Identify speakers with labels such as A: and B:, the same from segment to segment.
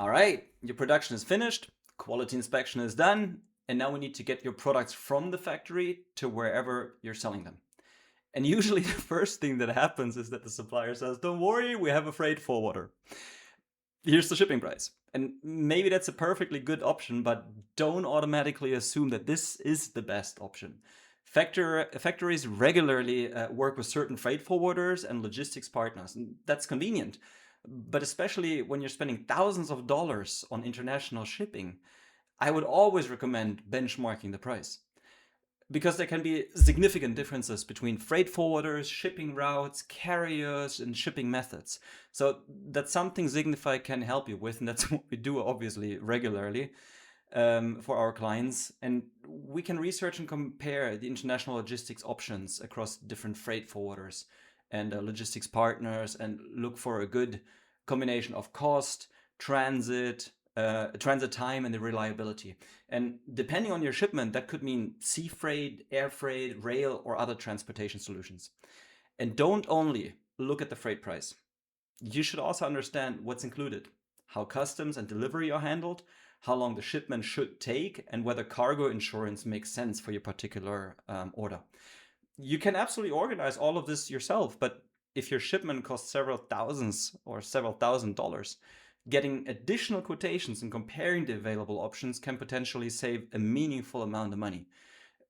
A: All right, your production is finished, quality inspection is done, and now we need to get your products from the factory to wherever you're selling them. And usually the first thing that happens is that the supplier says, "Don't worry, we have a freight forwarder. Here's the shipping price." And maybe that's a perfectly good option, but don't automatically assume that this is the best option. Factories regularly work with certain freight forwarders and logistics partners, and that's convenient. But especially when you're spending thousands of dollars on international shipping, I would always recommend benchmarking the price because there can be significant differences between freight forwarders, shipping routes, carriers, and shipping methods. So that's something Zignify can help you with, and that's what we do obviously regularly for our clients. And we can research and compare the international logistics options across different freight forwarders and logistics partners and look for a good combination of cost, transit time, and the reliability. And depending on your shipment, that could mean sea freight, air freight, rail, or other transportation solutions. And don't only look at the freight price. You should also understand what's included, how customs and delivery are handled, how long the shipment should take, and whether cargo insurance makes sense for your particular order. You can absolutely organize all of this yourself, but if your shipment costs several thousands or several $1,000s, getting additional quotations and comparing the available options can potentially save a meaningful amount of money.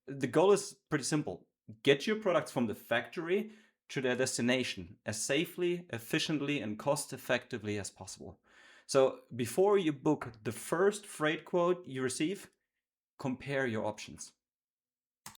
A: The goal is pretty simple: get your products from the factory to their destination as safely, efficiently, and cost effectively as possible. So before you book the first freight quote you receive, compare your options.